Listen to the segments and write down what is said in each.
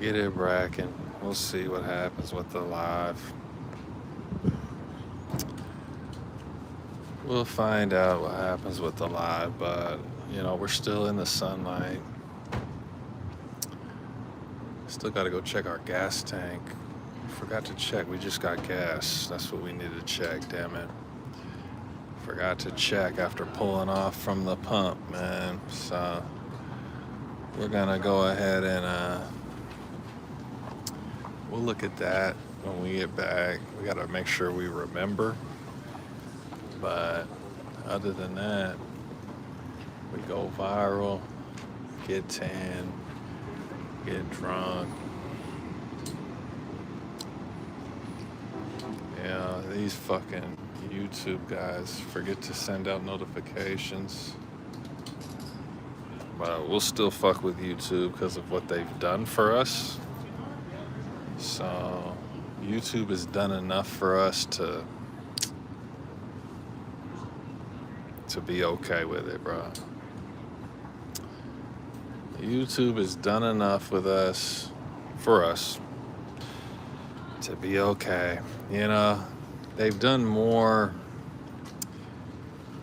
get it bracking. We'll see what happens with the live. We'll find out what happens with the live, but we're still in the sunlight. Still got to go check our gas tank. Forgot to check. We just got gas. That's what we needed to check. Damn it. Forgot to check after pulling off from the pump, man. So we're gonna go ahead and we'll look at that when we get back. We gotta make sure we remember. But other than that, we go viral, get tan, get drunk. Yeah, these fucking YouTube guys forget to send out notifications. But we'll still fuck with YouTube because of what they've done for us. So YouTube has done enough for us to be okay with it, bro. YouTube has done enough with us, for us, to be okay. They've done more.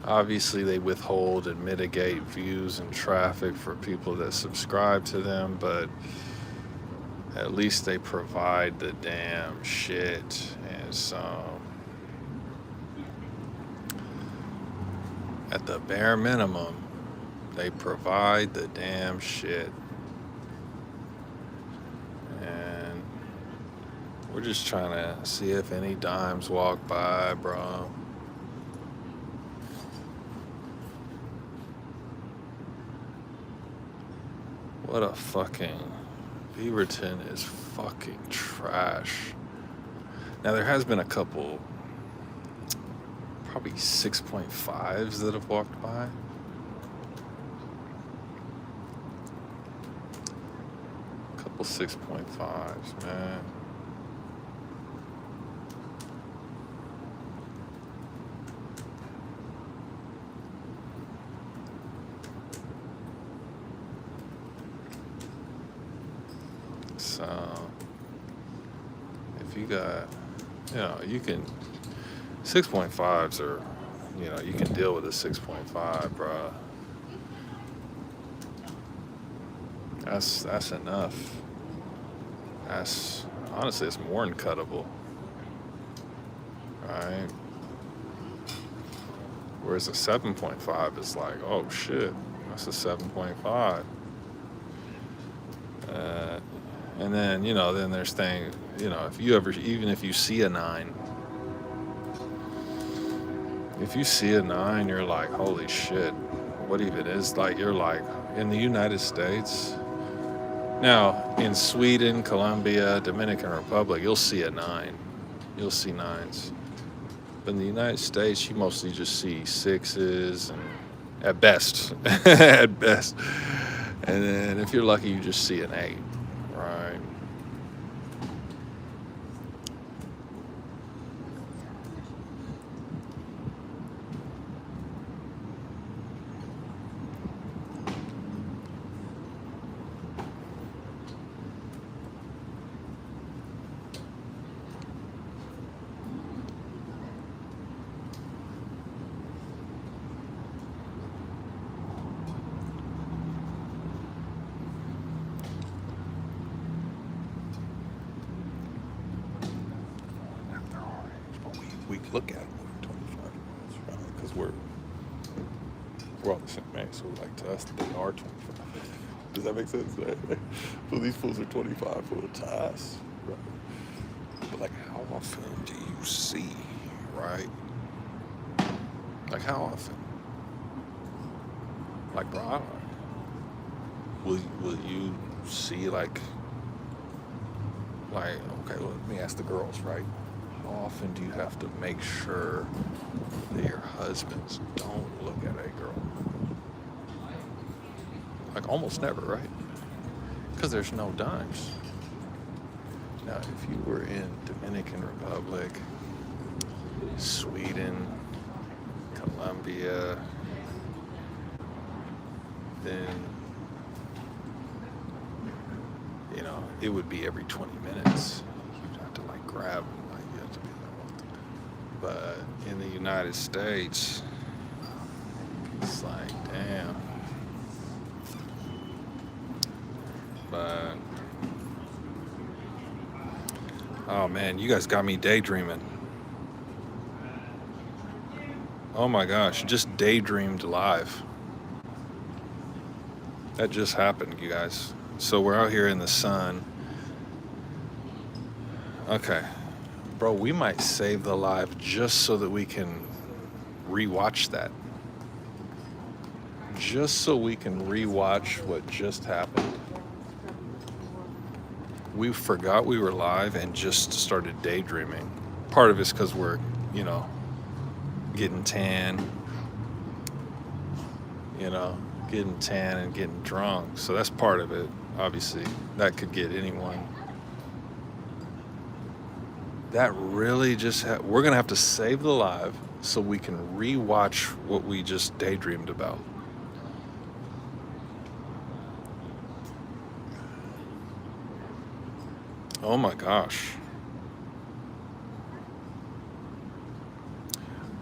Obviously, they withhold and mitigate views and traffic for people that subscribe to them, but at least they provide the damn shit. And so, at the bare minimum, they provide the damn shit. And we're just trying to see if any dimes walk by, bro. What a fucking... Beaverton is fucking trash. Now, there has been a couple, probably 6.5s that have walked by. A couple 6.5s, man. So, if you got, you can, 6.5s are, you can deal with a 6.5, bro. That's enough. Honestly, it's more than cuttable. Right? Whereas a 7.5 is like, oh shit, that's a 7.5. And then, then there's things, even if you see a 9, if you see a 9, you're like, holy shit, what even is, like, you're like, in the United States, now, in Sweden, Colombia, Dominican Republic, you'll see a 9. You'll see 9s. But in the United States, you mostly just see 6s, and at best, at best. And then if you're lucky, you just see an 8, right? We look at them like 25 year olds, right? Because we're all the same age, so like to us, they are 25. Does that make sense? Right? Well, these fools are 25 for to us, right? But like, how often do you see, right? Like, how often? Like, bro, I don't know. Will you see like, okay, well, let me ask the girls, right? How often do you have to make sure that your husbands don't look at a girl? Like, almost never, right? Because there's no dimes. Now, if you were in Dominican Republic, Sweden, Colombia, then, it would be every 20 minutes. You'd have to like grab them, like you have to be like, but in the United States, it's like, damn. But oh man, you guys got me daydreaming. Oh my gosh, just daydreamed live. That just happened, you guys. So we're out here in the sun. Okay, bro, we might save the live just so that we can rewatch that. Just so we can rewatch what just happened. We forgot we were live and just started daydreaming. Part of it's because we're, you know, getting tan, getting tan and getting drunk. So that's part of it. Obviously, that could get anyone. That really just, we're going to have to save the live so we can rewatch what we just daydreamed about. Oh my gosh.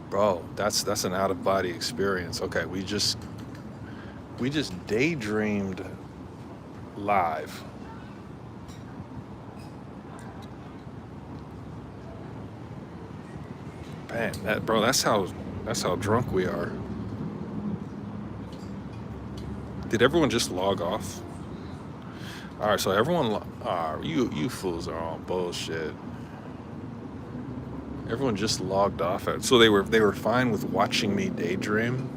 Bro, that's an out of body experience. Okay, we just daydreamed live. Man, that's how drunk we are. Did everyone just log off? All right, so everyone, you fools are on bullshit. Everyone just logged off. So they were fine with watching me daydream,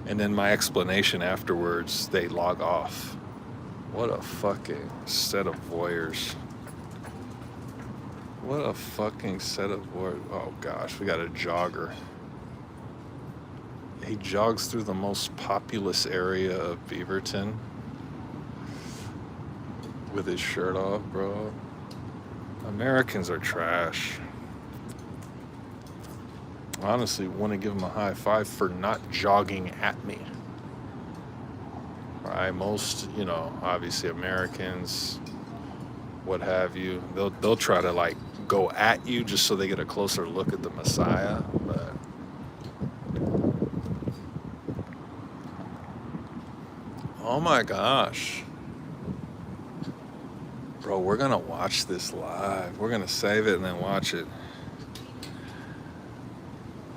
and then my explanation afterwards, they log off. What a fucking set of voyeurs. What a fucking set of voyeurs. Oh gosh, we got a jogger. He jogs through the most populous area of Beaverton with his shirt off, bro. Americans are trash. Honestly, want to give him a high five for not jogging at me. Right? Most, obviously Americans, what have you, they'll try to like go at you just so they get a closer look at the Messiah. But oh my gosh. Bro, we're gonna watch this live. We're gonna save it and then watch it.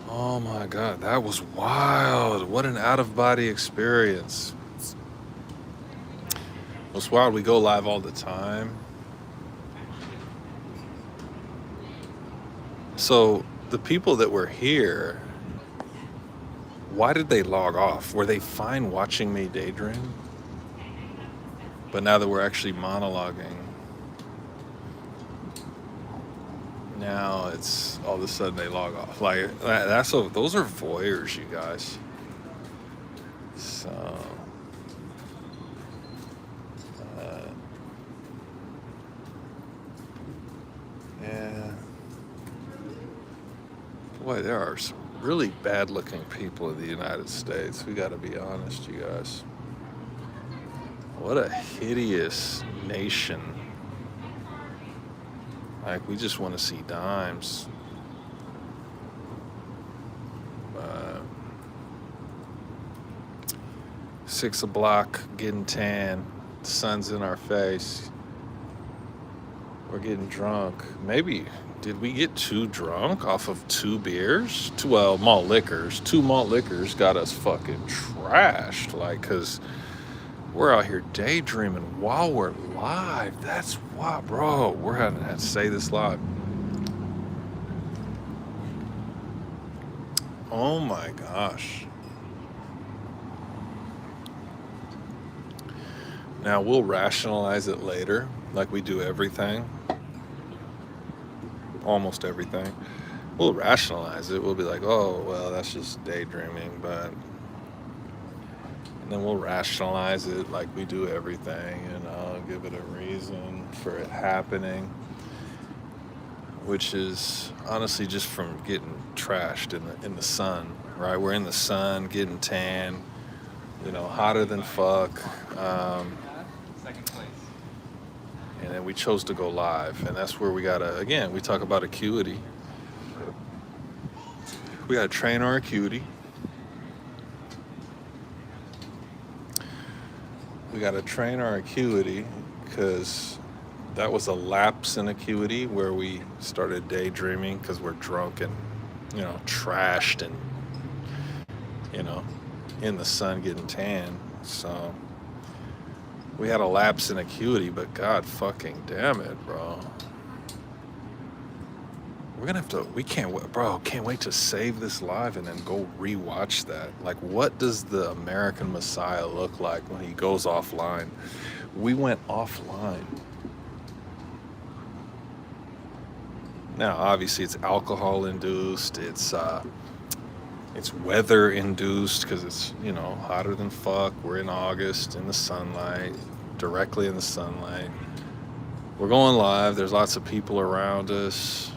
Oh my God, that was wild. What an out-of-body experience. It's wild, we go live all the time. So the people that were here, why did they log off? Were they fine watching me daydream? But now that we're actually monologuing, now it's all of a sudden they log off. Like those are voyeurs, you guys. So yeah, boy, there are some really bad looking people in the United States. We got to be honest, you guys. What a hideous nation. Like, we just want to see dimes. 6 o'clock, getting tan. The sun's in our face. We're getting drunk. Maybe, did we get too drunk off of 2 beers? Malt liquors. 2 malt liquors got us fucking trashed. Like, because we're out here daydreaming while we're live. That's why, bro. We're having to say this live. Oh my gosh. Now we'll rationalize it later, like we do everything. Almost everything. We'll rationalize it. We'll be like, oh, well, that's just daydreaming, and then we'll rationalize it like we do everything, give it a reason for it happening, which is honestly just from getting trashed in the sun, right? We're in the sun, getting tan, hotter than fuck. and we chose to go live. And that's where we gotta, again, we talk about acuity. We gotta train our acuity. We gotta train our acuity because that was a lapse in acuity where we started daydreaming because we're drunk and, trashed and, you know, in the sun getting tan. So we had a lapse in acuity, but God fucking damn it, bro. We're gonna have to, we can't, bro, can't wait to save this live and then go rewatch that. Like, what does the American Messiah look like when he goes offline? We went offline. Now, obviously, it's alcohol induced. It's weather induced because it's, hotter than fuck. We're in August in the sunlight, directly in the sunlight. We're going live. There's lots of people around us.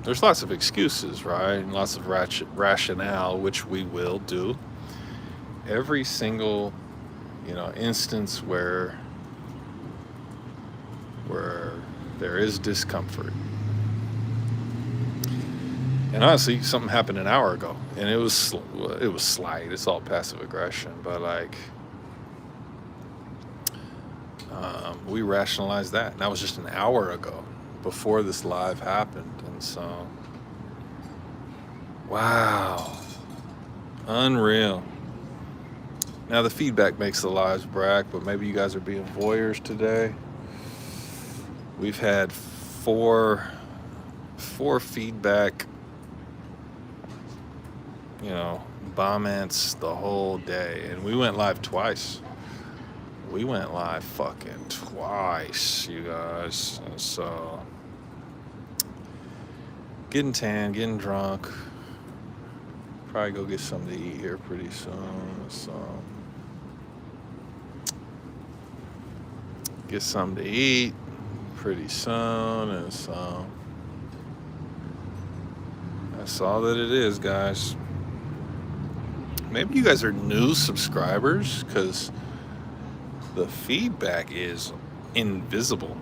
There's lots of excuses, right? And lots of rationale, which we will do. Every single, instance where there is discomfort. And honestly, something happened an hour ago, and it was slight. It's all passive aggression, but we rationalized that. And that was just an hour ago, before this live happened. And so, wow, unreal. Now the feedback makes the lives brag, but maybe you guys are being voyeurs today. We've had four feedback, comments the whole day, and we went live twice. We went live fucking twice, you guys. And so, getting tan, getting drunk. Probably go get something to eat here pretty soon. So, get something to eat pretty soon. And so, that's all that it is, guys. Maybe you guys are new subscribers because the feedback is invisible.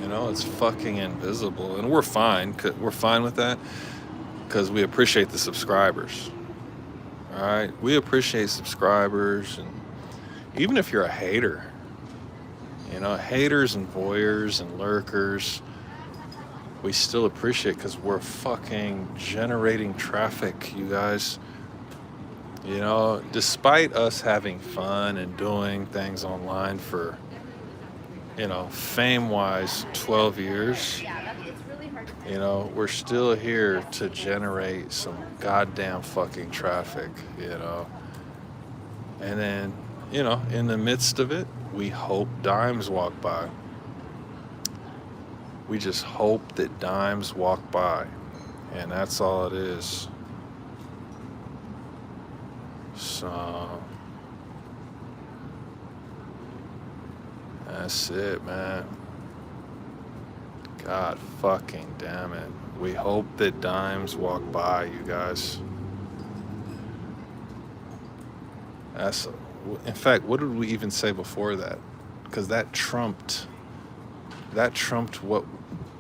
It's fucking invisible. And we're fine. We're fine with that because we appreciate the subscribers. All right? We appreciate subscribers. And even if you're a hater, haters and voyeurs and lurkers, we still appreciate because we're fucking generating traffic, you guys. Despite us having fun and doing things online for, fame-wise, 12 years, we're still here to generate some goddamn fucking traffic, And then, in the midst of it, we hope dimes walk by. We just hope that dimes walk by. And that's all it is. So, that's it, man. God fucking damn it. We hope that dimes walk by, you guys. In fact, what did we even say before that? Because that trumped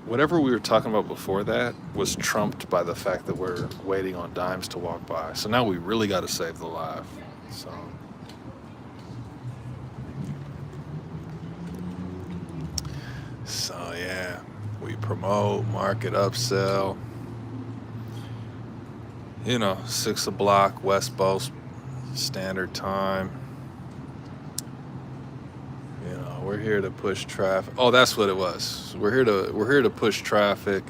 whatever we were talking about before that was trumped by the fact that we're waiting on dimes to walk by. So now we really got to save the live. So yeah, we promote, market, upsell. 6 o'clock West Coast Standard Time. We're here to push traffic. Oh, that's what it was. We're here to push traffic.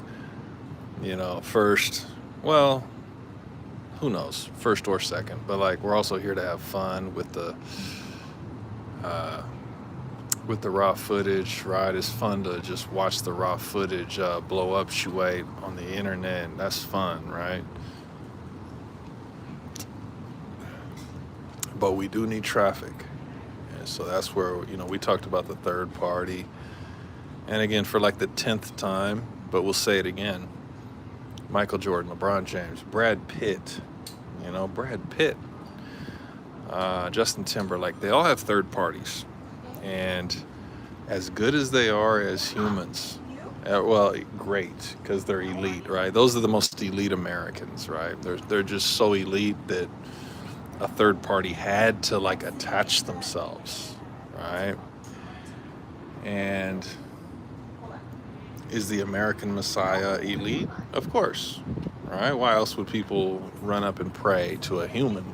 First. Well, who knows? First or second. But we're also here to have fun with the raw footage. Right? It's fun to just watch the raw footage blow up on the internet. And that's fun, right? But we do need traffic. So that's where, we talked about the third party. And again, for the 10th time, but we'll say it again. Michael Jordan, LeBron James, Brad Pitt, Justin Timberlake, they all have third parties. And as good as they are as humans, well, great, because they're elite, right? Those are the most elite Americans, right? They're just so elite that a third party had to like attach themselves, right? And is the American Messiah elite? Of course, right? Why else would people run up and pray to a human,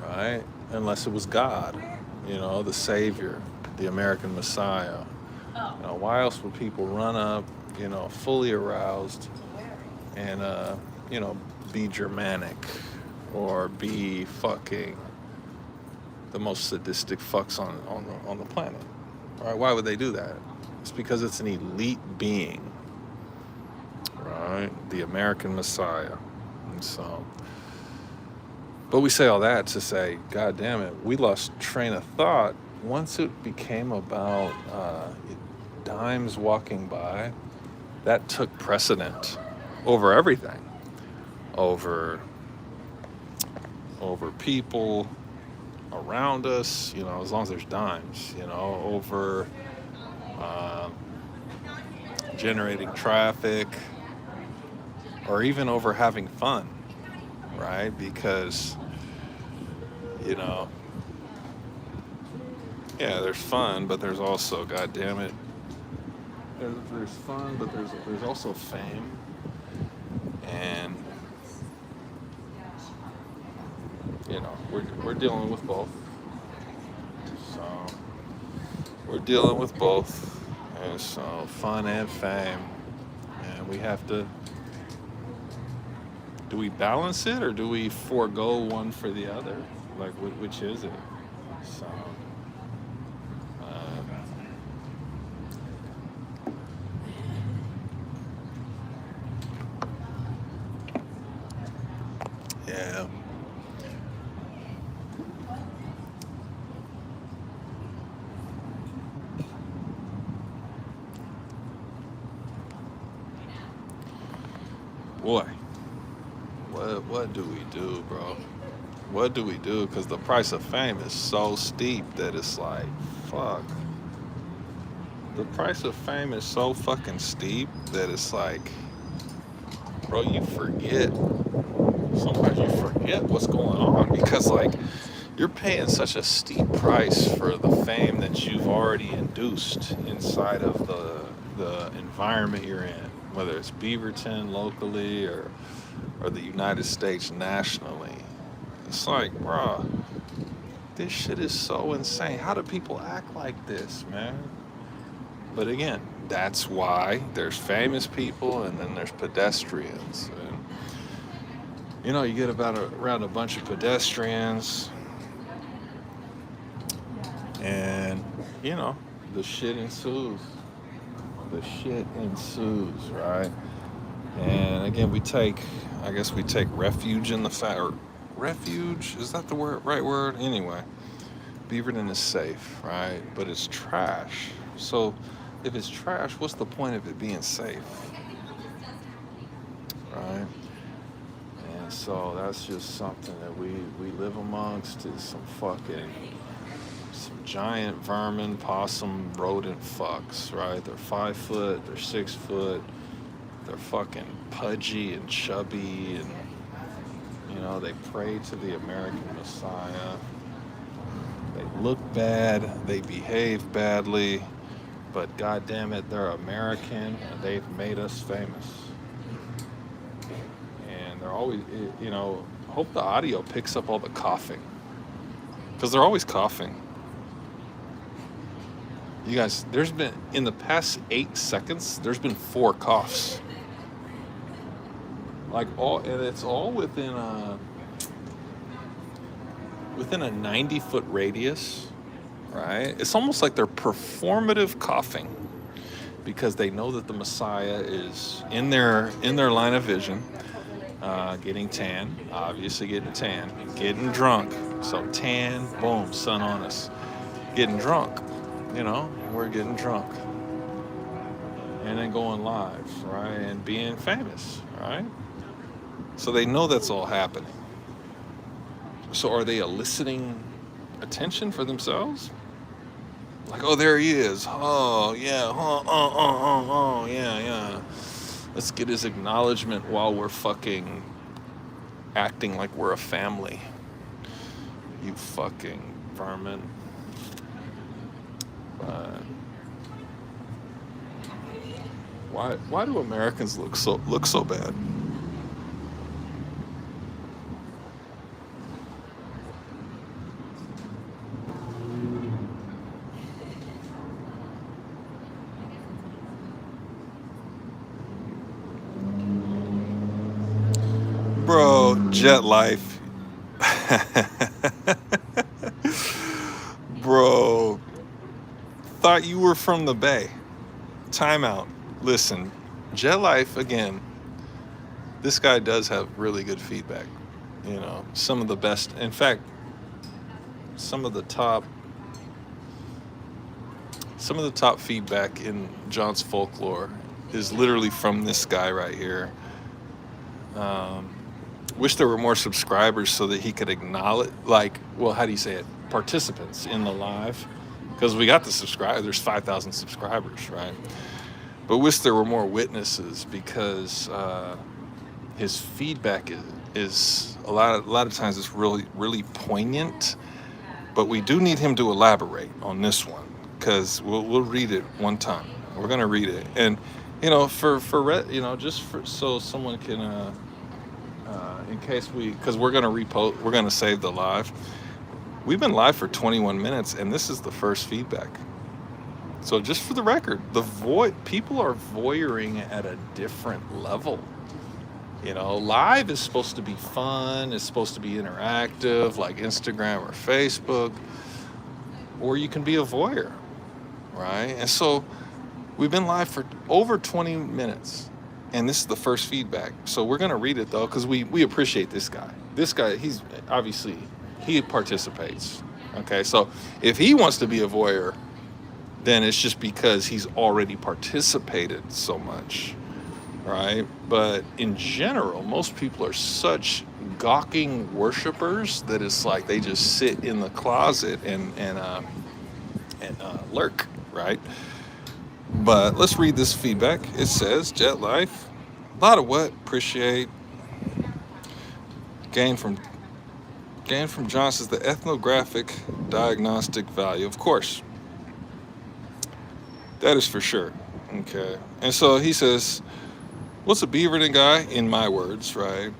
right? Unless it was God, the Savior, the American Messiah. Why else would people run up, fully aroused and, be Germanic or be fucking the most sadistic fucks on the planet? All right, why would they do that? It's because it's an elite being, right? The American Messiah. And so, but we say all that to say, God damn it, we lost train of thought once it became about dimes walking by. That took precedent over everything, over people around us, as long as there's dimes, over generating traffic, or even over having fun, right? Because, yeah, there's fun, but there's also, God damn it, there's fun, but there's also fame, and we're dealing with both. So we're dealing with both, and so fun and fame, and we have to. Do we balance it, or do we forego one for the other? Like, which is it? So. Yeah. Boy, what do we do, bro? What do we do? Because the price of fame is so steep that it's like, fuck. The price of fame is so fucking steep that it's like, bro, you forget. Sometimes you forget what's going on because, like, you're paying such a steep price for the fame that you've already induced inside of the environment you're in, whether it's Beaverton locally or the United States nationally. It's like, bro, this shit is so insane. How do people act like this, man? But again, that's why there's famous people and then there's pedestrians. And, you get around a bunch of pedestrians and, the shit ensues. The shit ensues, right? And again, we take refuge in the fact, or refuge, is that the right word? Anyway, Beaverton is safe, right? But it's trash. So if it's trash, what's the point of it being safe? Right? And so that's just something that we live amongst, is some giant vermin, possum, rodent fucks, right? They're 5 foot, they're 6 foot, they're fucking pudgy and chubby, and they pray to the American Messiah. They look bad, they behave badly, but God damn it, they're American and they've made us famous. And they're always, I hope the audio picks up all the coughing, because they're always coughing. You guys, there's been, in the past 8 seconds, there's been 4 coughs. And it's all within a 90-foot radius, right? It's almost like they're performative coughing, because they know that the Messiah is in their line of vision, getting tan, obviously getting tan, getting drunk. So tan, boom, sun on us. Getting drunk, we're getting drunk. And then going live, right? And being famous, right? So they know that's all happening. So are they eliciting attention for themselves? Like, oh, there he is. Oh, yeah. Yeah, yeah. Let's get his acknowledgement while we're fucking acting like we're a family. You fucking vermin. But why do Americans look so bad? Bro, Jet Life. Bro, thought you were from the Bay. Timeout. Listen, Jet Life, again, this guy does have really good feedback. You know, some of the best. In fact, some of the top feedback in John's folklore is literally from this guy right here. Wish there were more subscribers so that he could acknowledge, like, well, how do you say it? Participants in the live, because we got the subscribe. There's 5,000 subscribers, right? But wish there were more witnesses, because his feedback is a lot of times it's really poignant. But we do need him to elaborate on this one, because we'll read it one time. We're gonna read it, and you know, just so someone can. In case because we're gonna we're gonna save the live. We've been live for 21 minutes, and this is the first feedback. So just for the record, people are voyeuring at a different level. You know, live is supposed to be fun. It's supposed to be interactive, like Instagram or Facebook, or you can be a voyeur, right? And so we've been live for over 20 minutes. And this is the first feedback. So we're going to read it, though, because we appreciate this guy. This guy, he's obviously, he participates. Okay, so if he wants to be a voyeur, then it's just because he's already participated so much, right? But in general, most people are such gawking worshipers that it's like they just sit in the closet and lurk, right? But let's read this feedback. It says, Jet Life, a lot of what? Appreciate. Gain from John says the ethnographic diagnostic value. Of course. That is for sure. Okay. And so he says, what's a Beaverton guy, in my words, right?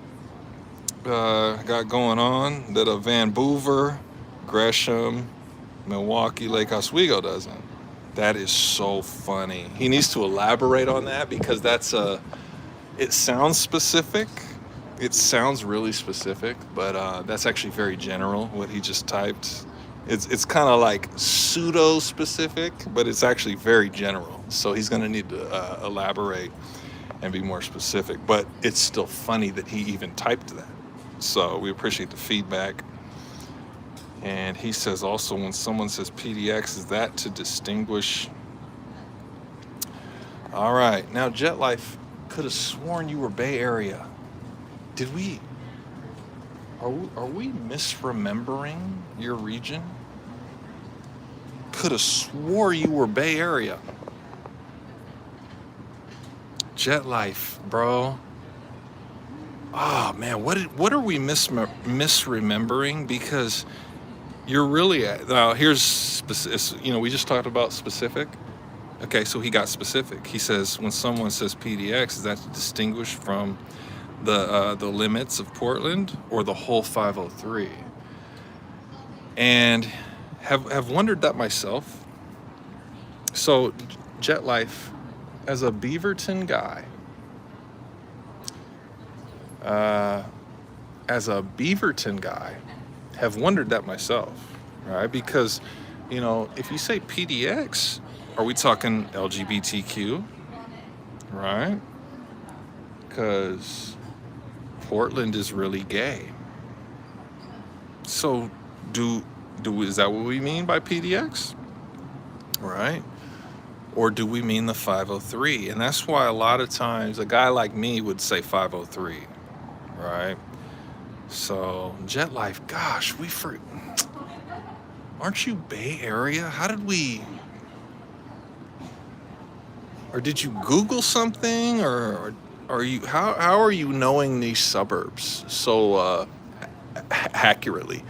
Got going on that a Vancouver, Gresham, Milwaukee, Lake Oswego doesn't. That is so funny. He needs to elaborate on that, because it sounds specific. It sounds really specific, but that's actually very general, what he just typed. It's kind of like pseudo specific, but it's actually very general. So he's going to need to elaborate and be more specific, but it's still funny that he even typed that. So we appreciate the feedback. And he says also, when someone says PDX, is that to distinguish? All right. Now, Jet Life, could have sworn you were Bay Area. Did we? Are we misremembering your region? Could have swore you were Bay Area. Jet Life, bro. Oh, man. What are we misremembering? Because you're really now here's we just talked about specific. Okay, so he got specific. He says when someone says PDX, is that to distinguish from the limits of Portland or the whole 503? And have wondered that myself. So Jet Life, as a Beaverton guy, have wondered that myself, right? Because, if you say PDX, are we talking LGBTQ, right? Because Portland is really gay. So is that what we mean by PDX, right? Or do we mean the 503? And that's why a lot of times a guy like me would say 503, right? So Jet Life, gosh, aren't you Bay Area? How did we or did you Google something, or are you how are you knowing these suburbs so accurately?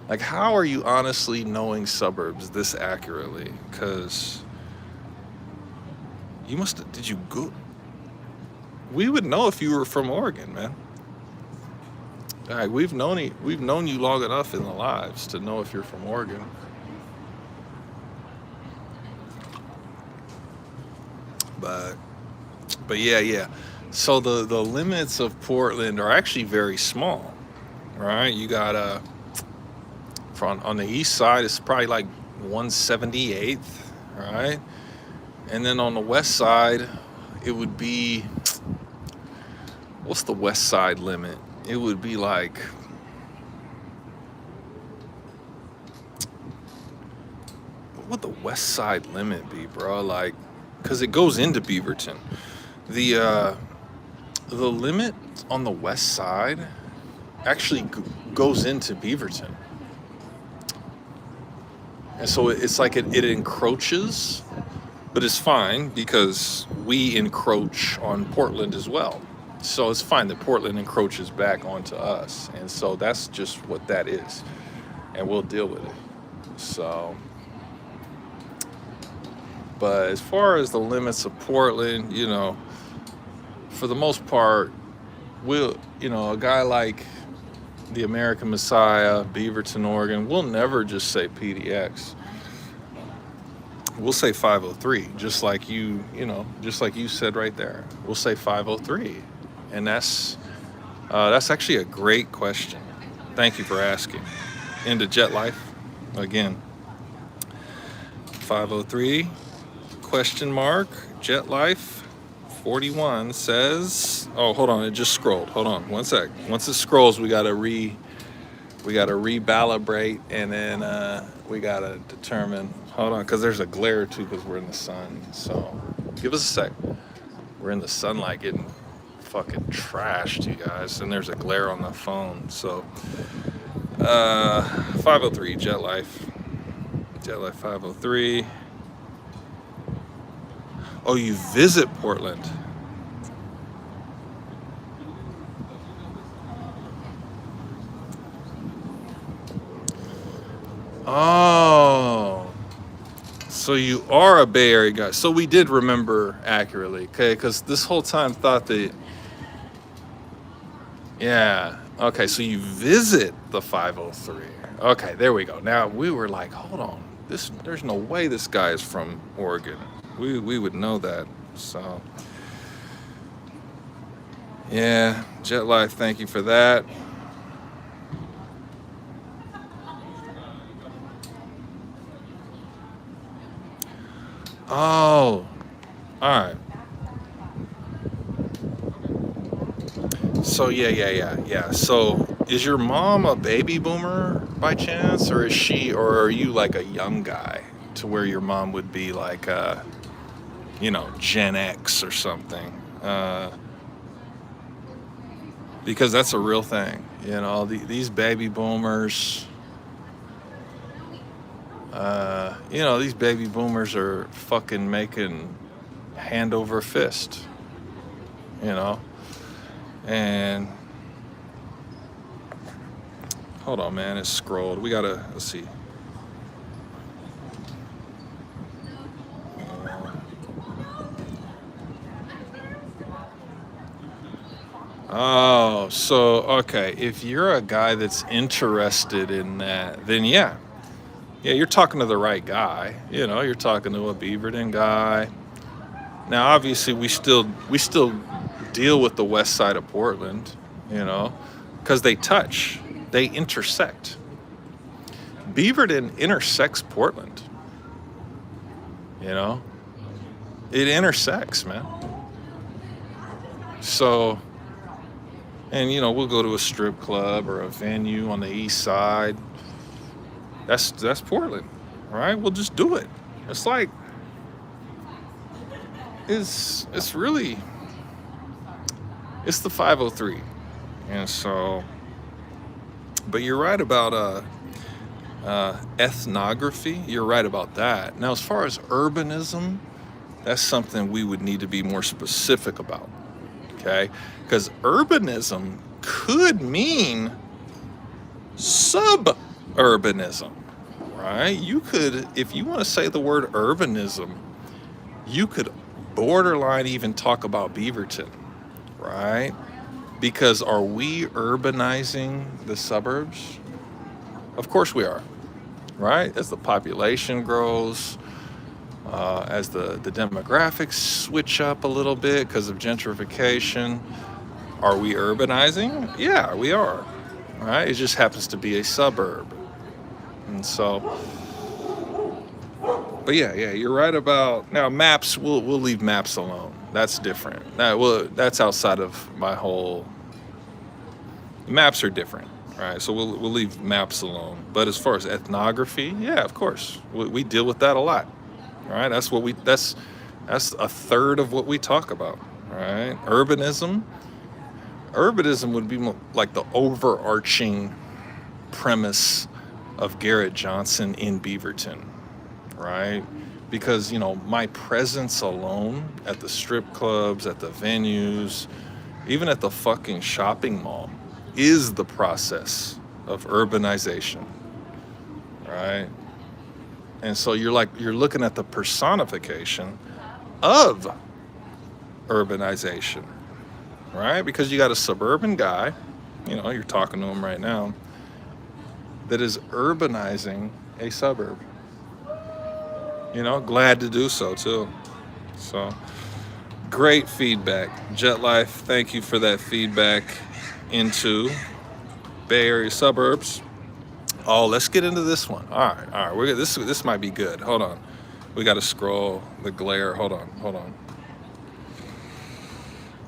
Like, how are you honestly knowing suburbs this accurately? Because you must have, did you go? We would know if you were from Oregon, man. Like, we've known you long enough in the lives to know if you're from Oregon. But yeah, yeah. So the limits of Portland are actually very small, right? You got from on the east side, it's probably like 178th, right? And then on the west side, it would be, what's the west side limit? It would be like, what would the west side limit be, bro? Like, because it goes into Beaverton. The limit on the west side actually goes into Beaverton. And so it's like it encroaches, but it's fine because we encroach on Portland as well. So it's fine that Portland encroaches back onto us. And so that's just what that is. And we'll deal with it. So, but as far as the limits of Portland, you know, for the most part, a guy like the American Messiah, Beaverton, Oregon, we'll never just say PDX. We'll say 503, just like just like you said right there. We'll say 503. And that's actually a great question. Thank you for asking. Into Jet Life, again, 503, question mark, Jet Life 41 says, oh, hold on, it just scrolled. Hold on, one sec. Once it scrolls, we gotta recalibrate, and then we gotta determine, hold on, because there's a glare too, because we're in the sun. So give us a sec. We're in the sunlight getting fucking trashed, you guys, and there's a glare on the phone. So 503, Jet Life 503. Oh, you visit Portland. Oh, so you are a Bay Area guy. So we did remember accurately, okay? Because this whole time thought that, yeah. Okay, so you visit the 503. Okay, there we go. Now we were like, hold on, there's no way this guy is from Oregon. We would know that. So yeah, Jet Life, thank you for that. Oh, all right. So yeah. So is your mom a baby boomer by chance, or are you like a young guy to where your mom would be like Gen X or something? Because that's a real thing. These baby boomers. These baby boomers are fucking making hand over fist. And hold on, man, it's scrolled. Let's see. Oh, so okay. If you're a guy that's interested in that, then yeah, you're talking to the right guy. You're talking to a Beaverton guy. Now, obviously, we still deal with the west side of Portland, because they intersect. Beaverton intersects Portland. It intersects, man. So, and we'll go to a strip club or a venue on the east side. That's Portland, right? We'll just do it. It's like it's really the 503, and so. But you're right about ethnography. You're right about that. Now, as far as urbanism, That's something we would need to be more specific about, okay? Because urbanism could mean suburbanism, right? You could, if you want to say the word urbanism, you could borderline even talk about Beaverton, right? Because are we urbanizing the suburbs? Of course we are, right? As the population grows, as the demographics switch up a little bit because of gentrification, are we urbanizing? Yeah, we are, right? It just happens to be a suburb. And so, but yeah, you're right about now maps. We'll leave maps alone. That's different. That's outside of my whole. Maps are different, right? So we'll leave maps alone. But as far as ethnography, yeah, of course, we deal with that a lot, right? That's a third of what we talk about, right? Urbanism would be like the overarching premise of Garrett Johnson in Beaverton, right? Because, my presence alone at the strip clubs, at the venues, even at the fucking shopping mall is the process of urbanization, right? And so you're looking at the personification of urbanization, right? Because you got a suburban guy, you're talking to him right now, that is urbanizing a suburb. Glad to do so too. So great feedback. Jet Life, thank you for that feedback into Bay Area suburbs. Oh, let's get into this one. All right. This might be good. Hold on. We got to scroll the glare. Hold on.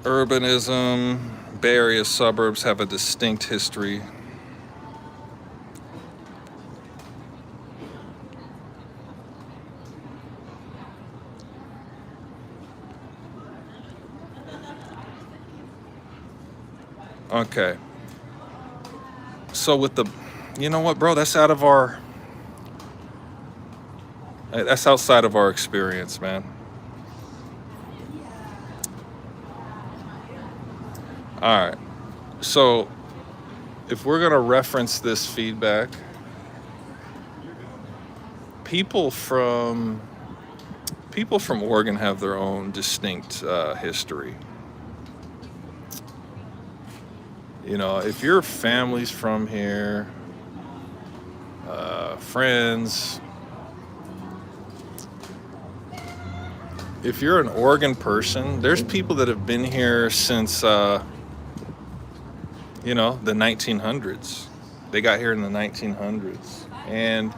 Urbanism. Bay Area suburbs have a distinct history. Okay. So with you know what, bro? That's outside of our experience, man. All right. So if we're going to reference this feedback, people from Oregon have their own distinct history. If your family's from here, friends, if you're an Oregon person, there's people that have been here since, the 1900s. They got here in the 1900s, and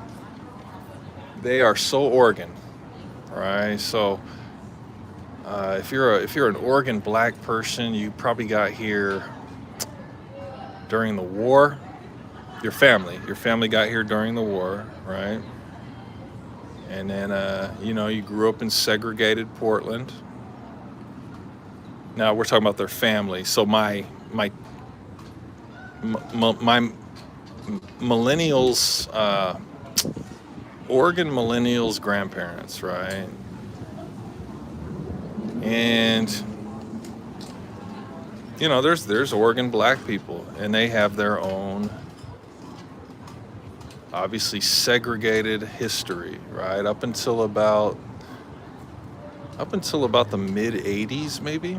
they are so Oregon, right? So, if you're an Oregon black person, you probably got here during the war. Your family got here during the war, right? And then you grew up in segregated Portland. Now we're talking about their family. So my millennials, Oregon millennials grandparents, right? And there's Oregon black people, and they have their own, obviously segregated history, right? Up until about the mid 80s, maybe.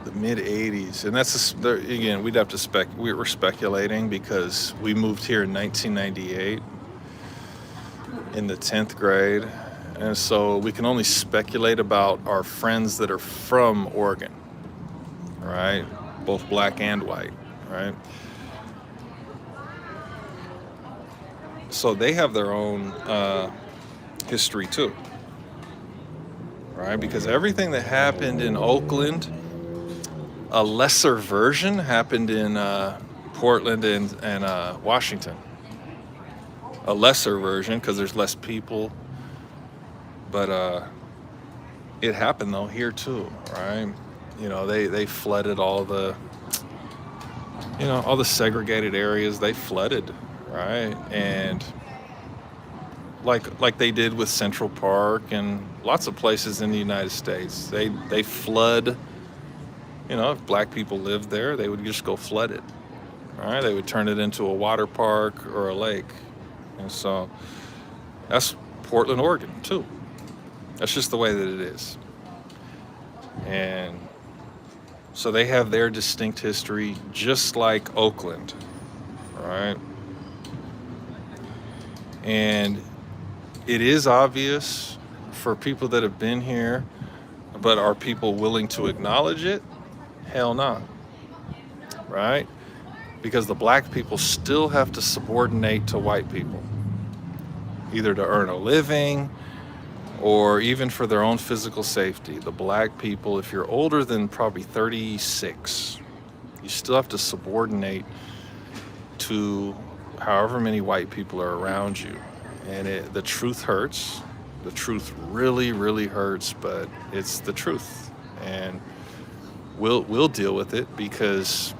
The mid 80s. And that's again, we'd have to we were speculating because we moved here in 1998 in the 10th grade. And so we can only speculate about our friends that are from Oregon, right? Both black and white, right? So they have their own history too, right? Because everything that happened in Oakland, a lesser version happened in Portland and Washington. A lesser version because there's less people. But it happened though here too, right? They flooded all the segregated areas. They flooded, right? And like they did with Central Park and lots of places in the United States. They flood. If black people lived there, they would just go flood it. All right, they would turn it into a water park or a lake, and so that's Portland, Oregon, too. That's just the way that it is, and so they have their distinct history, just like Oakland, all right? And it is obvious for people that have been here, but are people willing to acknowledge it? Hell no, right? Because the black people still have to subordinate to white people, either to earn a living or even for their own physical safety. The black people, if you're older than probably 36, you still have to subordinate to however many white people are around you. And the truth hurts. The truth really, really hurts, but it's the truth. And we'll deal with it because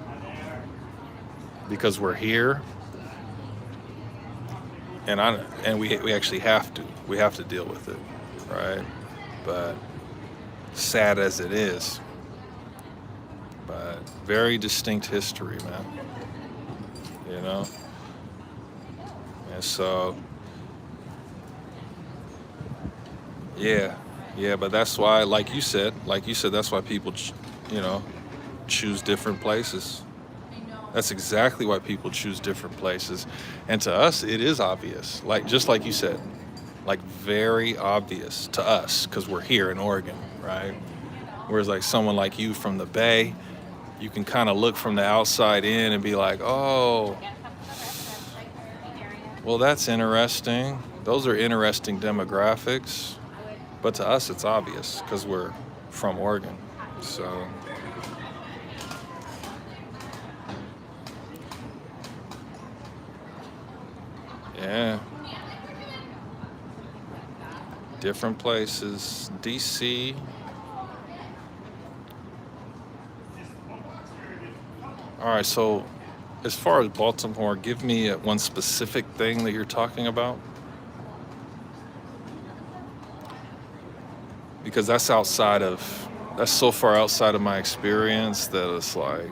we're here. And we actually have to. We have to deal with it, right? But sad as it is, but very distinct history, man. And so, yeah, but that's why, like you said, that's why people, choose different places. That's exactly why people choose different places. And to us, it is obvious, just like you said, very obvious to us because we're here in Oregon, right? Whereas like someone like you from the Bay, you can kind of look from the outside in and be like, oh, well, that's interesting. Those are interesting demographics. But to us, it's obvious because we're from Oregon. So, yeah. Different places. DC. All right, so as far as Baltimore, give me one specific thing that you're talking about. Because that's so far outside of my experience that it's like,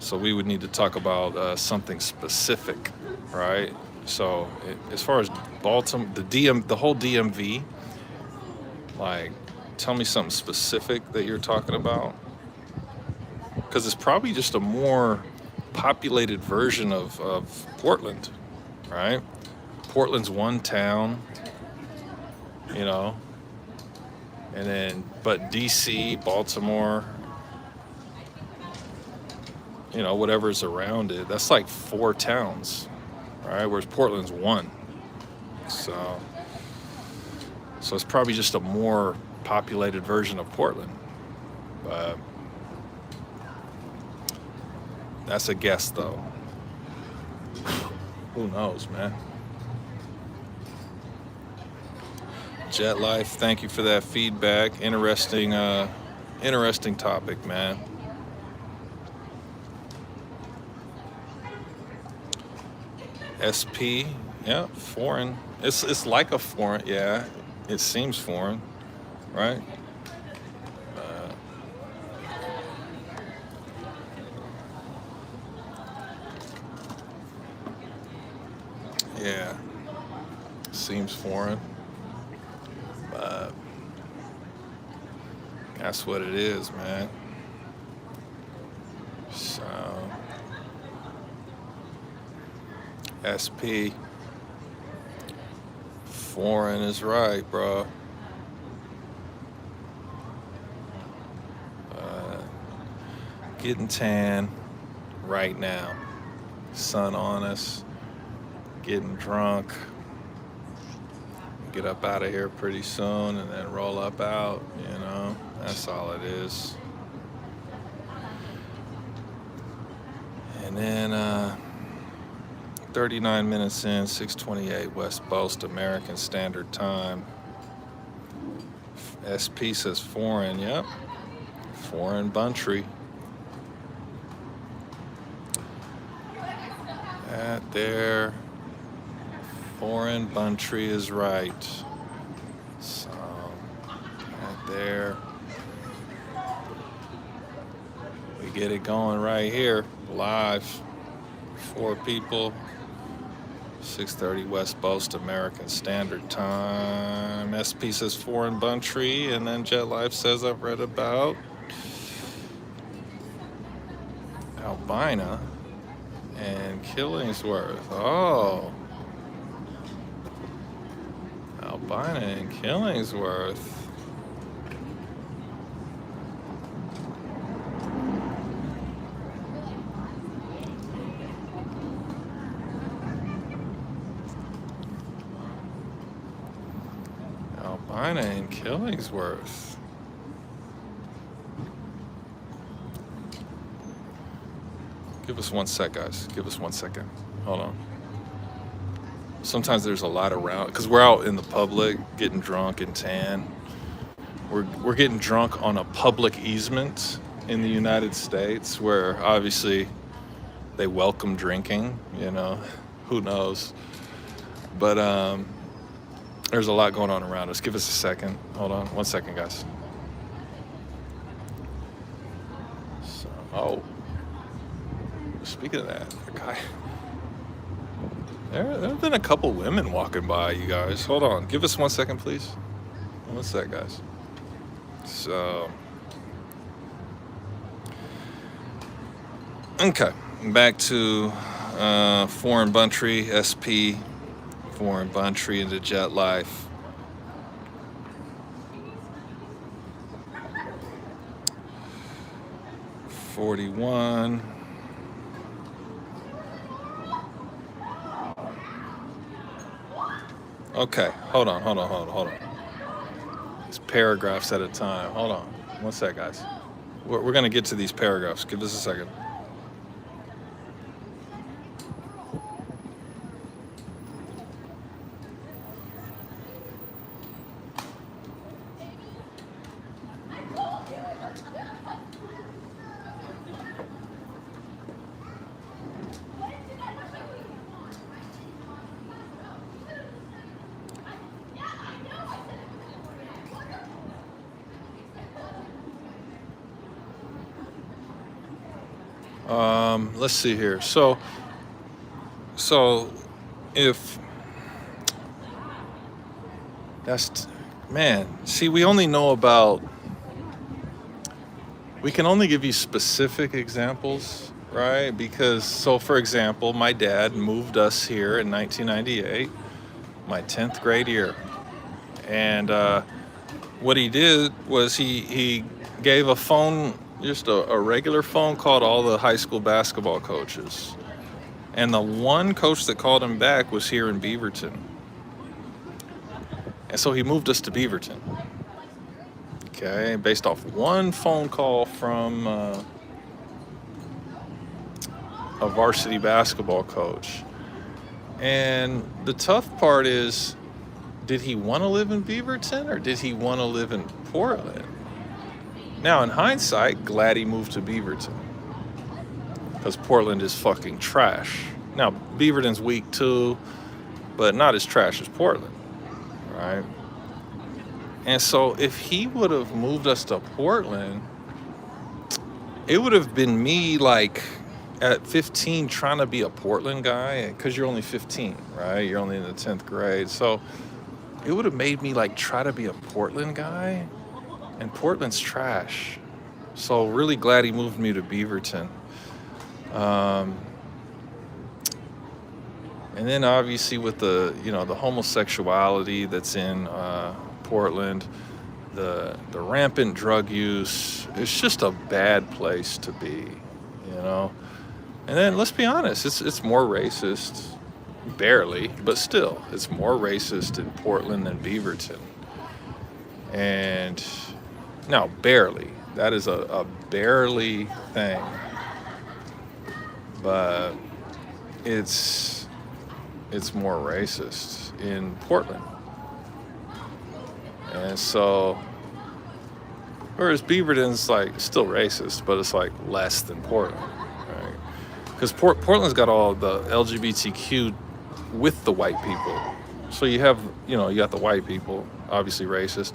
so we would need to talk about something specific, right? So as far as Baltimore, the whole DMV, tell me something specific that you're talking about. Because it's probably just a more populated version of Portland, right? Portland's one town, and then, but DC, Baltimore, whatever's around it, that's like 4 towns, right? Whereas Portland's 1. So it's probably just a more populated version of Portland. But that's a guess, though. Who knows, man? Jet Life, thank you for that feedback. Interesting topic, man. SP, yeah, foreign. It's like a foreign, yeah. It seems foreign, right? Yeah, seems foreign, but that's what it is, man. So, SP, foreign is right, bro. Getting tan right now. Sun on us. Getting drunk. Get up out of here pretty soon and then roll up out, That's all it is. And then 39 minutes in, 6:28 West Coast American Standard Time. SP says foreign, yep. Foreign Buntry. That there. Foreign Buntry is right. So, right there. We get it going right here, live. 4 people. 6:30 West Coast American Standard Time. SP says Foreign Buntry, and then Jet Life says I've read about Albina and Killingsworth. Oh, Albina and Killingsworth. Albina and Killingsworth. Give us 1 sec, guys. Give us 1 second. Hold on. Sometimes there's a lot around because we're out in the public getting drunk and tan. We're getting drunk on a public easement in the United States where obviously they welcome drinking, you know, who knows. But there's a lot going on around us. Give us a second. Hold on 1 second, guys. So, oh, speaking of that, the guy, there have been a couple women walking by, you guys. Hold on. Give us 1 second, please. 1 sec, guys. So, okay. Back to Foreign Buntry, SP, Foreign Buntry into Jet Life. $41. Okay, hold on. It's paragraphs at a time. Hold on. 1 sec, guys. We're going to get to these paragraphs. Give us a second. Let's see here. So if that's, man, see, we can only give you specific examples, right? Because, so for example, my dad moved us here in 1998, my 10th grade year. And what he did was he gave a phone, just a regular phone call to all the high school basketball coaches. And the one coach that called him back was here in Beaverton. And so he moved us to Beaverton. Okay, based off one phone call from a varsity basketball coach. And the tough part is, did he want to live in Beaverton or did he want to live in Portland? Now, in hindsight, glad he moved to Beaverton, because Portland is fucking trash. Now, Beaverton's weak too, but not as trash as Portland, right? And so if he would have moved us to Portland, it would have been me like at 15 trying to be a Portland guy, because you're only 15, right? You're only in the 10th grade. So it would have made me like try to be a Portland guy, and Portland's trash. So really glad he moved me to Beaverton. And then obviously with the, the homosexuality that's in Portland, the rampant drug use, it's just a bad place to be, And then let's be honest, it's more racist, barely, but still, it's more racist in Portland than Beaverton. And now, barely, that is a barely thing, but it's more racist in Portland. And so, whereas Beaverton's like still racist, but it's like less than Portland, right? Because Portland's got all the LGBTQ with the white people. So you have, you got the white people, obviously racist,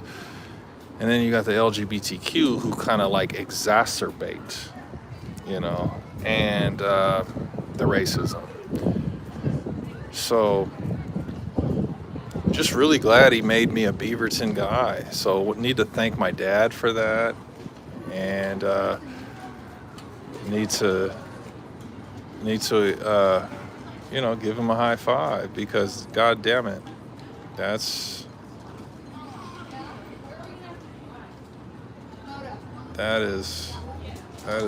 and then you got the LGBTQ who kind of like exacerbate, and the racism. So just really glad he made me a Beaverton guy. So need to thank my dad for that, and need to give him a high five, because god damn it, that's that is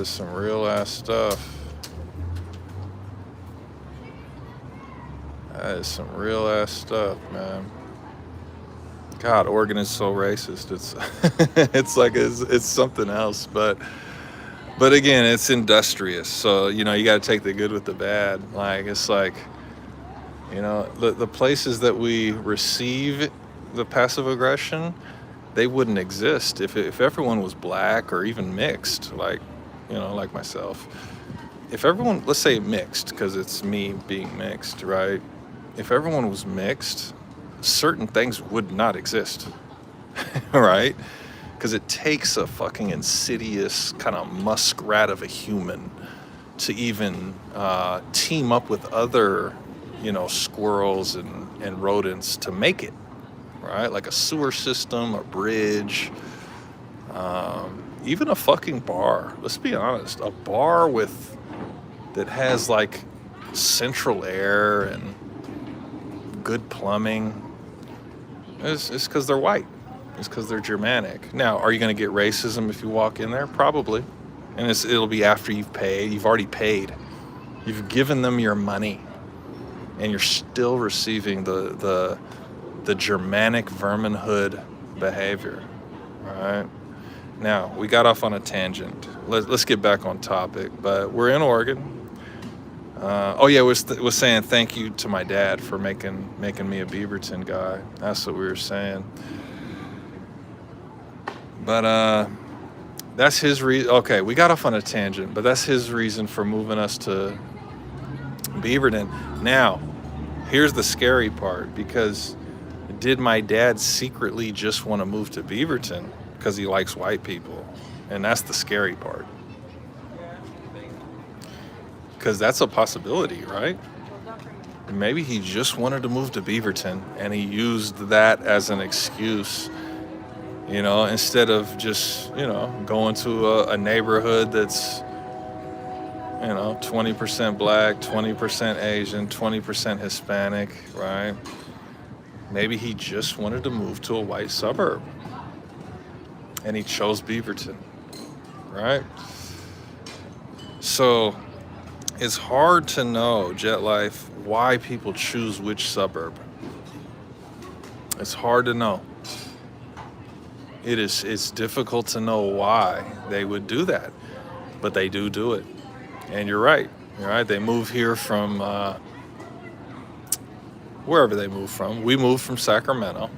some real ass stuff. That is some real ass stuff, man. God, Oregon is so racist. It's it's like it's something else, but again, it's industrious. So, you got to take the good with the bad. Like, it's like, the places that we receive the passive aggression, they wouldn't exist if everyone was black or even mixed, like, like myself. If everyone, let's say mixed, because it's me being mixed, right? If everyone was mixed, certain things would not exist, right? Because it takes a fucking insidious kind of muskrat of a human to even team up with other, squirrels and rodents to make it, right? Like a sewer system, a bridge, even a fucking bar. Let's be honest, a bar that has like central air and good plumbing. It's because they're white. It's because they're Germanic. Now, are you going to get racism if you walk in there? Probably. And it'll be after you've paid. You've already paid. You've given them your money, and you're still receiving the Germanic verminhood behavior. All right. Now, we got off on a tangent. Let's get back on topic. But we're in Oregon. Was saying thank you to my dad for making me a Beaverton guy. That's what we were saying. But that's his reason. Okay, we got off on a tangent, but that's his reason for moving us to Beaverton. Now, here's the scary part, because did my dad secretly just want to move to Beaverton because he likes white people? And that's the scary part. Because that's a possibility, right? Maybe he just wanted to move to Beaverton and he used that as an excuse, instead of just, going to a neighborhood that's, 20% black, 20% Asian, 20% Hispanic, right? Maybe he just wanted to move to a white suburb and he chose Beaverton, right? So it's hard to know, Jet Life, why people choose which suburb. It's hard to know. It's difficult to know why they would do that, but they do it. And you're right. They move here from wherever they move from. We moved from Sacramento.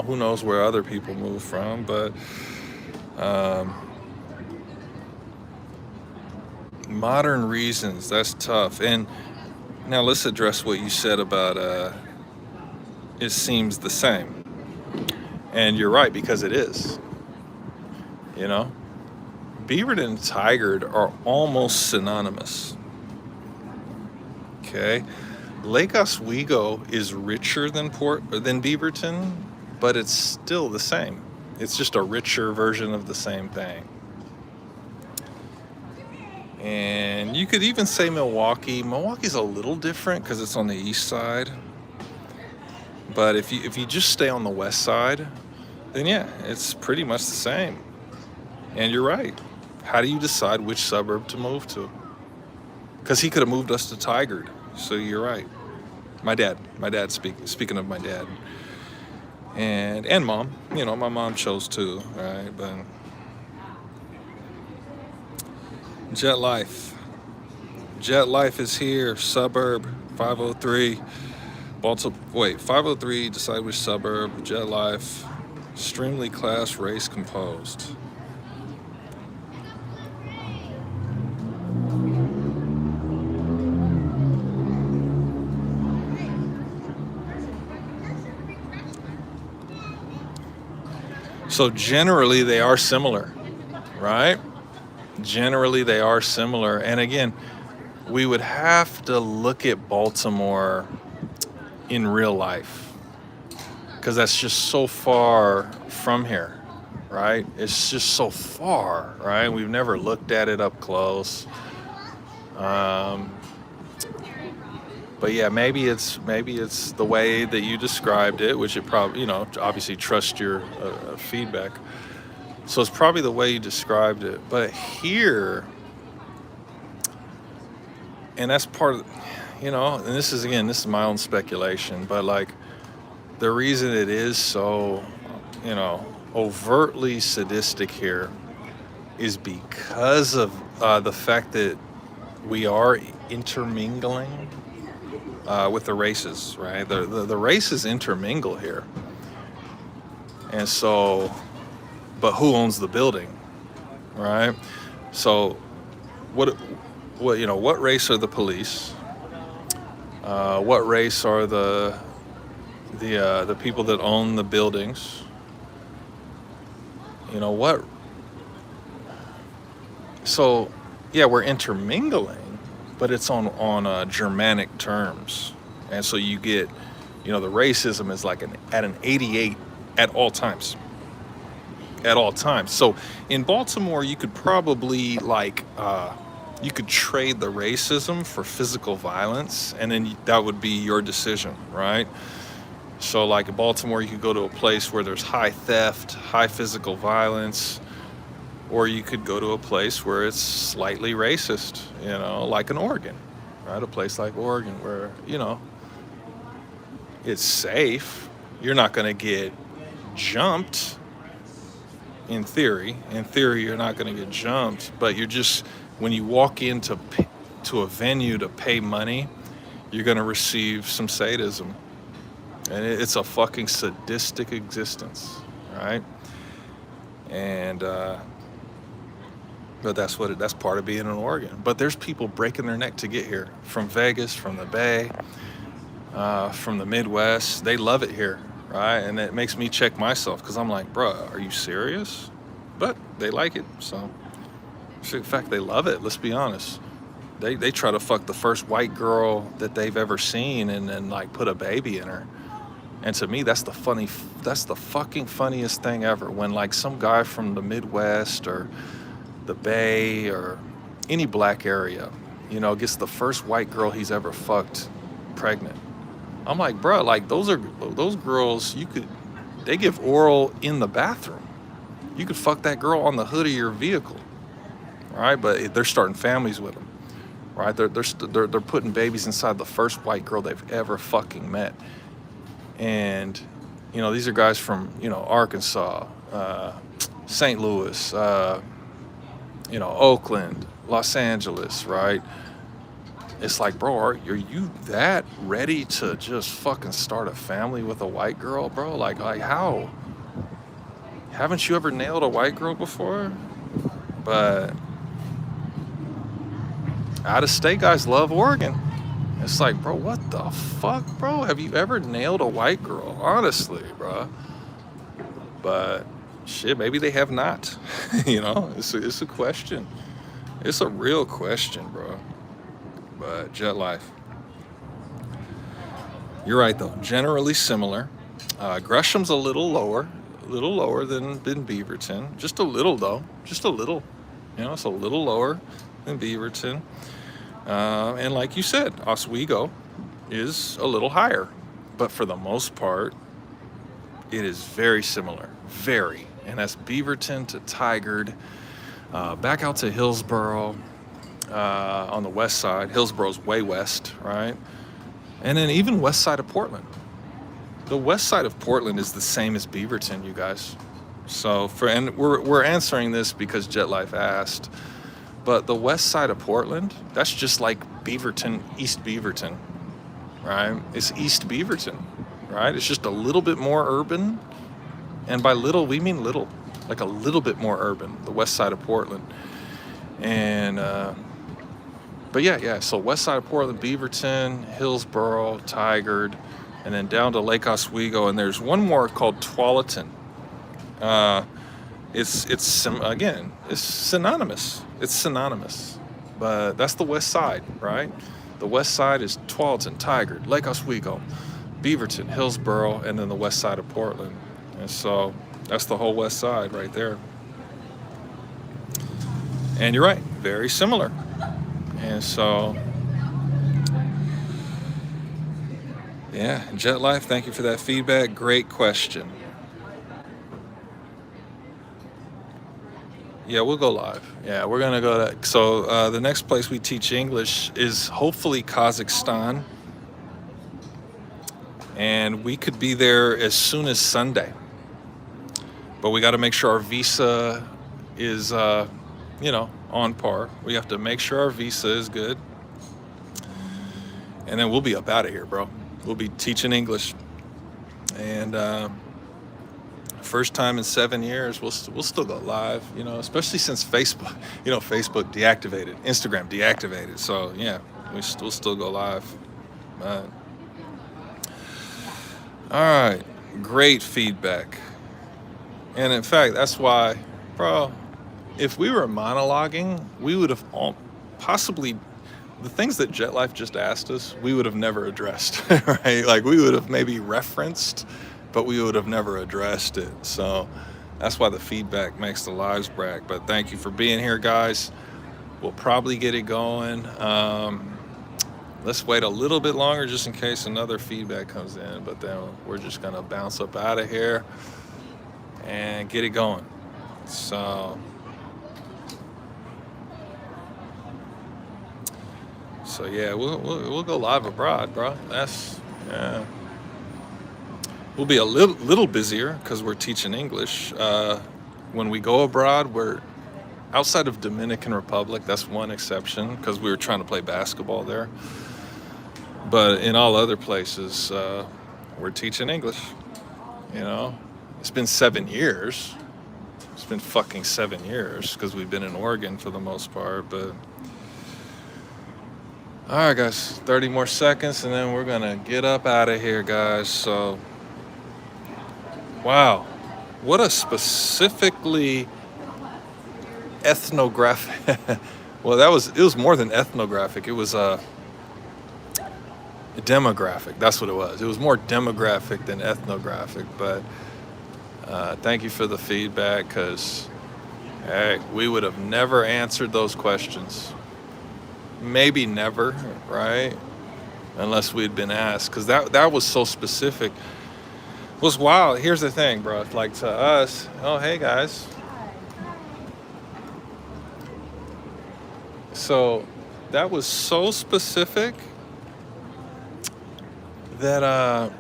Who knows where other people move from, but modern reasons, that's tough. And now let's address what you said about it seems the same. And you're right, because it is. Beaverton and Tigard are almost synonymous. Okay? Lake Oswego is richer than Beaverton, but it's still the same. It's just a richer version of the same thing. And you could even say Milwaukee. Milwaukee's a little different because it's on the east side. But if you just stay on the west side, then yeah, it's pretty much the same. And you're right. How do you decide which suburb to move to? Because he could have moved us to Tigard. So you're right. My dad, speaking of my dad. And mom, my mom chose too, right? But Jet Life is here. Suburb 503. 503, decide which suburb. Jet Life. Extremely class race composed. So generally they are similar, right? Generally they are similar. And again, we would have to look at Baltimore in real life because that's just so far from here, right? It's just so far, right? We've never looked at it up close. Um, but yeah, maybe it's the way that you described it, which it probably, obviously trust your feedback. So it's probably the way you described it. But here, and that's part of, and this is my own speculation, but like the reason it is so, you know, overtly sadistic here is because of the fact that we are intermingling with the races, right? The races intermingle here. And so, but who owns the building, right? So what race are the police? What race are the people that own the buildings? You know what? So yeah, we're intermingling, but it's on Germanic terms, and so you get, the racism is like at an 88 at all times. At all times. So in Baltimore, you could probably you could trade the racism for physical violence, and then that would be your decision, right? So like in Baltimore, you could go to a place where there's high theft, high physical violence, or you could go to a place where it's slightly racist, like in Oregon, right? A place like Oregon where, it's safe. You're not going to get jumped in theory. In theory, you're not going to get jumped, but you're just, when you walk into to a venue to pay money, you're going to receive some sadism. And it's a fucking sadistic existence, right? And, but that's part of being in Oregon. But there's people breaking their neck to get here from Vegas, from the Bay, from the Midwest. They love it here, right? And it makes me check myself because I'm like, bro, are you serious? But they like it, so. In fact, they love it, let's be honest. They try to fuck the first white girl that they've ever seen and then like put a baby in her. And to me, that's the fucking funniest thing ever. When like some guy from the Midwest or the Bay or any black area, gets the first white girl he's ever fucked pregnant. I'm like, bro, like those girls, they give oral in the bathroom. You could fuck that girl on the hood of your vehicle, right? But they're starting families with them, right? They're putting babies inside the first white girl they've ever fucking met. And, these are guys from, Arkansas, St. Louis, Oakland, Los Angeles, right? It's like, bro, are you that ready to just fucking start a family with a white girl, bro? Like how? Haven't you ever nailed a white girl before? But out-of-state guys love Oregon. It's like, bro, what the fuck, bro? Have you ever nailed a white girl? Honestly, bro. But shit, maybe they have not. It's a question. It's a real question, bro. But Jet Life. You're right, though. Generally similar. Gresham's a little lower than Beaverton. Just a little, though. Just a little. It's a little lower than Beaverton. And like you said, Oswego is a little higher. But for the most part, it is very similar. Very. And that's Beaverton to Tigard. Back out to Hillsboro on the west side. Hillsboro's way west, right? And then even west side of Portland. The west side of Portland is the same as Beaverton, you guys. So we're answering this because Jet Life asked. But the west side of Portland, that's just like Beaverton, East Beaverton, right? It's East Beaverton, right? It's just a little bit more urban. And by little, we mean little, like a little bit more urban, the west side of Portland. And, but yeah, so west side of Portland, Beaverton, Hillsboro, Tigard, and then down to Lake Oswego. And there's one more called Tualatin. Uh, again, it's synonymous. It's synonymous. But that's the West Side, right? The West Side is Tualatin, Tigard, Lake Oswego, Beaverton, Hillsboro, and then the West Side of Portland. And so that's the whole West Side right there. And you're right, very similar. And so, yeah, Jet Life, thank you for that feedback. Great question. Yeah, we'll go live. Yeah, we're gonna go to. So the next place we teach English is hopefully Kazakhstan, and we could be there as soon as Sunday. But we got to make sure our visa is, on par. We have to make sure our visa is good, and then we'll be up out of here, bro. We'll be teaching English, and first time in 7 years, we'll still go live, especially since Facebook, Facebook deactivated, Instagram deactivated. So yeah, we'll still go live. All right, great feedback. And in fact, that's why, bro, if we were monologuing, we would have possibly, the things that Jet Life just asked us, we would have never addressed, right? Like we would have maybe referenced, but we would have never addressed it. So that's why the feedback makes the lives brag. But thank you for being here, guys. We'll probably get it going. Let's wait a little bit longer just in case another feedback comes in, but then we're just gonna bounce up out of here and get it going. So yeah, we'll go live abroad, bro. Yeah. We'll be a little busier because we're teaching English. When we go abroad, we're outside of Dominican Republic. That's one exception because we were trying to play basketball there. But in all other places, we're teaching English. It's been 7 years. It's been fucking 7 years because we've been in Oregon for the most part. But all right, guys, 30 more seconds and then we're gonna get up out of here, guys. So. Wow, what a specifically ethnographic. Well, it was more than ethnographic. It was demographic. That's what it was. It was more demographic than ethnographic. But thank you for the feedback, because hey, we would have never answered those questions. Maybe never, right? Unless we'd been asked, because that was so specific. Was wild. Here's the thing, bro. Like to us, oh hey guys. So that was so specific that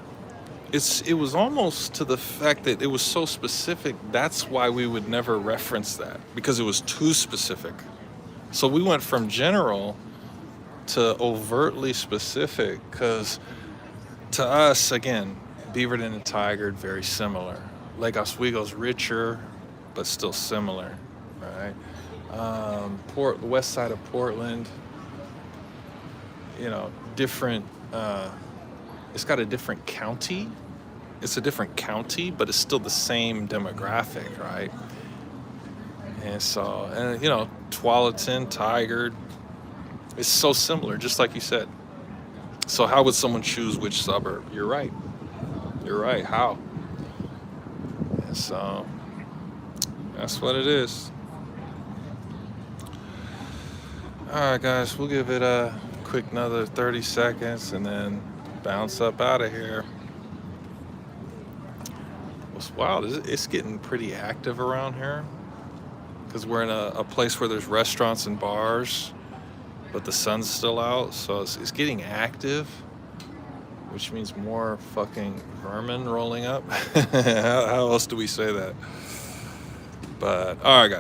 it was almost to the fact that it was so specific. That's why we would never reference that, because it was too specific. So we went from general to overtly specific, because to us, again, Beaverton and Tigard, very similar. Lake Oswego's richer, but still similar, right? The west side of Portland, different. It's got a different county. It's a different county, but it's still the same demographic, right? And so, Tualatin, Tigard, it's so similar, just like you said. So how would someone choose which suburb? You're right. You're right. How? And so that's what it is. All right, guys, we'll give it a quick another 30 seconds and then bounce up out of here. What's wild is it's getting pretty active around here, because we're in a place where there's restaurants and bars, but the sun's still out, so it's getting active, which means more fucking vermin rolling up. How else do we say that? But all right, guys.